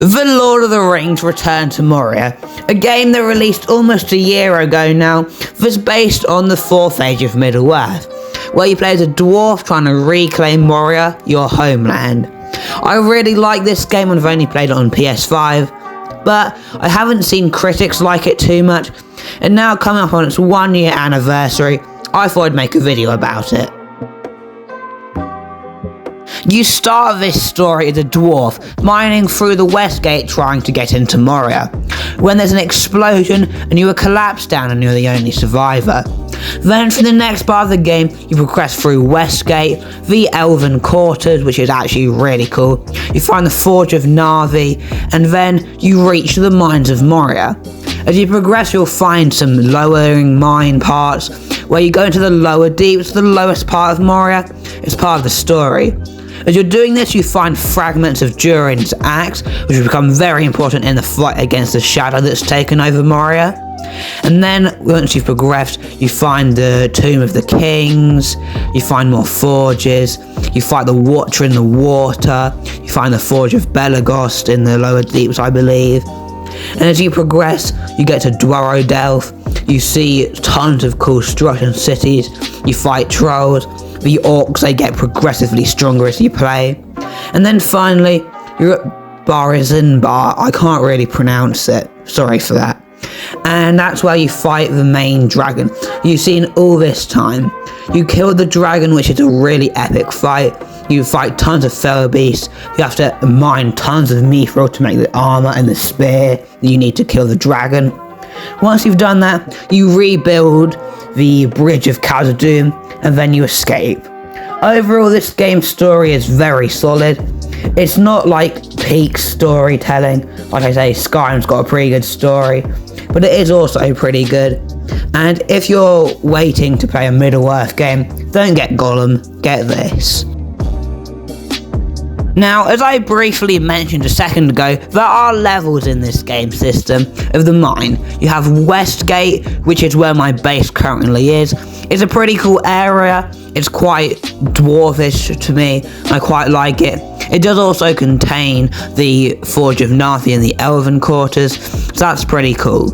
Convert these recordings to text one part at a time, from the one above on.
The Lord of the Rings Return to Moria, a game that released almost a year ago now, was based on the 4th Age of Middle-earth, where you play as a dwarf trying to reclaim Moria, your homeland. I really like this game and I've only played it on PS5, but I haven't seen critics like it too much, and now coming up on its 1-year anniversary, I thought I'd make a video about it. You start this story as a dwarf, mining through the west gate trying to get into Moria, when there's an explosion and you are collapsed down and you're the only survivor. Then for the next part of the game, you progress through Westgate, the Elven Quarters, which is actually really cool. You find the Forge of Narvi, and then you reach the mines of Moria. As you progress, you'll find some lowering mine parts, where you go into the lower deeps, the lowest part of Moria. It's part of the story. As you're doing this, you find fragments of Durin's axe, which will become very important in the fight against the shadow that's taken over Moria. And then, once you've progressed, you find the Tomb of the Kings, you find more forges, you fight the Watcher in the water, you find the Forge of Belagost in the lower deeps, I believe. And as you progress, you get to Dwarodelf, you see tons of cool Structured cities, you fight trolls, the orcs, they get progressively stronger as you play. And then finally, you're at Barizinbar, I can't really pronounce it, sorry for that. And that's where you fight the main dragon you've seen all this time. You kill the dragon, which is a really epic fight. You fight tons of fellow beasts, you have to mine tons of mithril to make the armor and the spear that you need to kill the dragon. Once you've done that, you rebuild the Bridge of Khazad-dûm, and then you escape. Overall, this game's story is very solid. It's not like peak storytelling. Like I say, Skyrim's got a pretty good story, but it is also pretty good. And if you're waiting to play a Middle-earth game, don't get Gollum, get this. Now, as I briefly mentioned a second ago, there are levels in this game system of the mine. You have Westgate, which is where my base currently is. It's a pretty cool area. It's quite dwarfish to me. I quite like it. It does also contain the Forge of Narvi and the Elven Quarters, so that's pretty cool.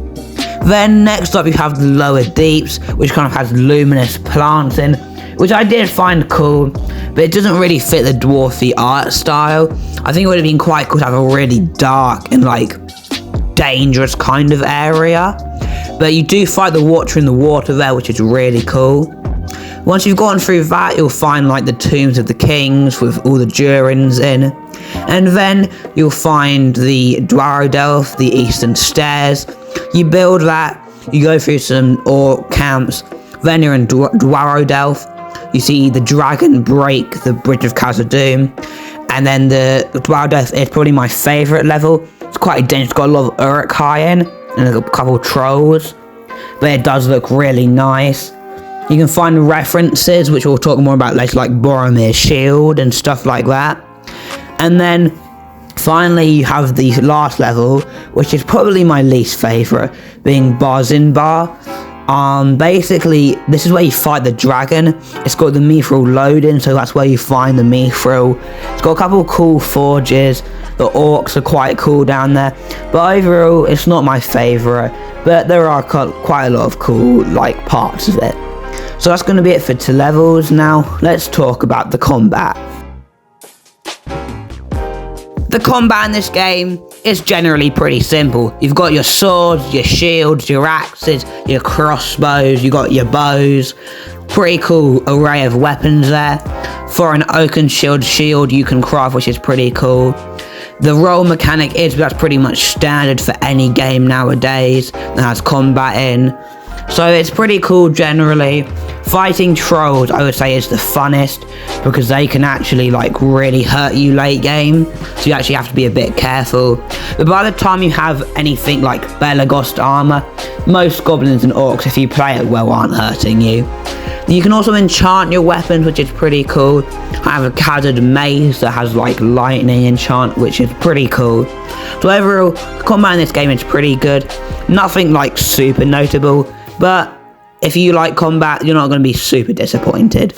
Then next up you have the lower deeps, which kind of has luminous plants in, which I did find cool, but it doesn't really fit the dwarfy art style. I think it would have been quite cool to have a really dark and like dangerous kind of area. But you do fight the Watcher in the water there, which is really cool. Once you've gone through that, you'll find like the Tombs of the Kings with all the Durins in. And then you'll find the Dwarodelf, the Eastern Stairs. You build that, you go through some orc camps, then you're in Dwarodelf. You see the dragon break the Bridge of Khazad-dûm, and then the Dwarodelf is probably my favourite level. It's quite dangerous, it's got a lot of Uruk-hai in, and a couple of trolls, but it does look really nice. You can find references, which we'll talk more about later, like Boromir's shield and stuff like that. And then finally you have the last level, which is probably my least favourite, being Barizinbar. Basically, this is where you fight the dragon. It's got the mithril loading, so that's where you find the mithril. It's got a couple of cool forges. The orcs are quite cool down there, but overall, it's not my favourite. But there are quite a lot of cool parts of it. So that's going to be it for 2 levels. Now, let's talk about the combat. The combat in this game is generally pretty simple. You've got your swords, your shields, your axes, your crossbows, you've got your bows. Pretty cool array of weapons there. For an oaken shield you can craft, which is pretty cool. The roll mechanic that's pretty much standard for any game nowadays that has combat in. So it's pretty cool generally. Fighting trolls, I would say, is the funnest, because they can actually really hurt you late game, so you actually have to be a bit careful. But by the time you have anything like Belagost armor, most goblins and orcs, if you play it well, aren't hurting you. You can also enchant your weapons, which is pretty cool. I have a Khazad mace that has lightning enchant, which is pretty cool. So overall, the combat in this game is pretty good. Nothing super notable, but if you like combat, you're not going to be super disappointed.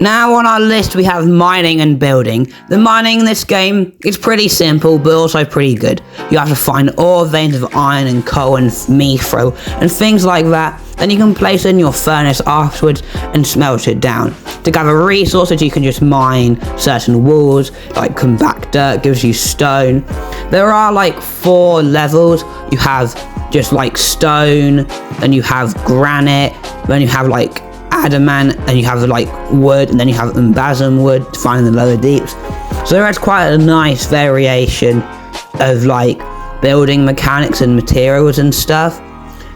Now on our list we have mining and building. The mining in this game is pretty simple but also pretty good. You have to find ore veins of iron and coal and mithril and things like that. Then you can place it in your furnace afterwards and smelt it down. To gather resources you can just mine certain walls, like compact dirt gives you stone. There are like 4 levels. You have just like stone, then you have granite, then you have like adamant, and you have like wood, and then you have embasm wood to find in the lower deeps. So there is quite a nice variation of like building mechanics and materials and stuff.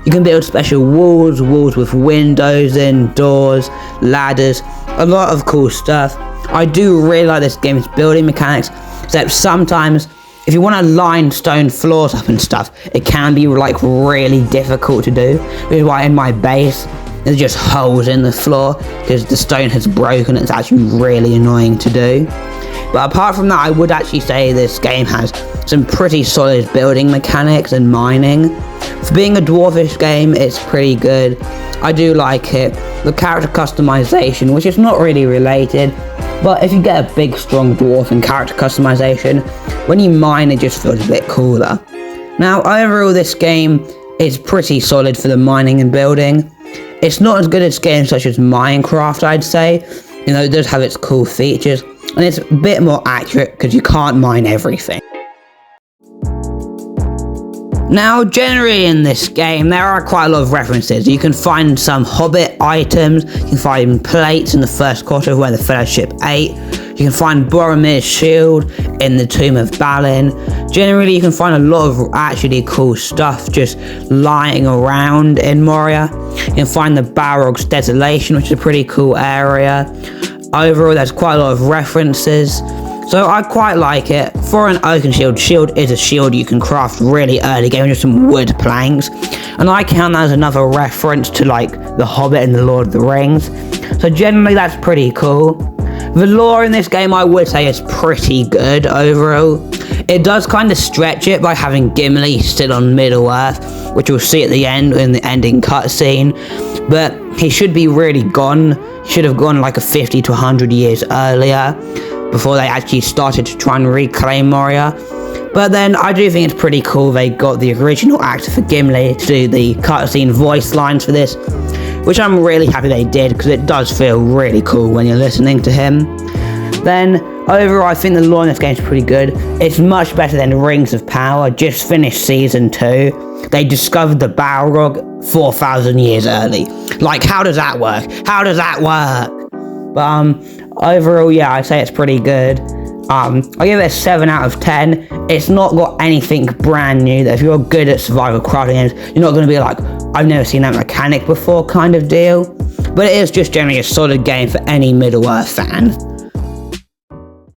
You can build special walls with windows in, doors, ladders, a lot of cool stuff. I do really like this game's building mechanics, except sometimes if you want to line stone floors up and stuff, it can be like really difficult to do. Which is why in my base there's just holes in the floor because the stone has broken. It's actually really annoying to do. But apart from that, I would actually say this game has some pretty solid building mechanics and mining. For being a dwarfish game, it's pretty good. I do like it. The character customization, which is not really related, but if you get a big strong dwarf and character customization, when you mine it just feels a bit cooler. Now overall this game is pretty solid for the mining and building. It's not as good as games such as Minecraft, I'd say. You know, it does have its cool features, and it's a bit more accurate because you can't mine everything. Now, generally in this game, there are quite a lot of references. You can find some Hobbit items, you can find plates in the first quarter of where the Fellowship ate, you can find Boromir's shield in the Tomb of Balin. Generally, you can find a lot of actually cool stuff just lying around in Moria. You can find the Balrog's Desolation, which is a pretty cool area. Overall, there's quite a lot of references. So I quite like it. For an oaken shield, shield is a shield you can craft really early game with some wood planks. And I count that as another reference to like The Hobbit and The Lord of the Rings. So generally that's pretty cool. The lore in this game I would say is pretty good overall. It does kind of stretch it by having Gimli still on Middle-earth, which we'll see at the end in the ending cutscene. But he should be really gone. He should have gone like a 50 to 100 years earlier, before they actually started to try and reclaim Moria. But then I do think it's pretty cool they got the original actor for Gimli to do the cutscene voice lines for this, which I'm really happy they did because it does feel really cool when you're listening to him. Then overall I think the lore in this game is pretty good. It's much better than Rings of Power. Just finished season 2. They discovered the Balrog 4,000 years early. Like, how does that work? How does that work? But overall, yeah, I'd say it's pretty good. I give it a 7 out of 10. It's not got anything brand new that if you're good at survival crafting games, you're not going to be like, I've never seen that mechanic before kind of deal. But it is just generally a solid game for any Middle-earth fan.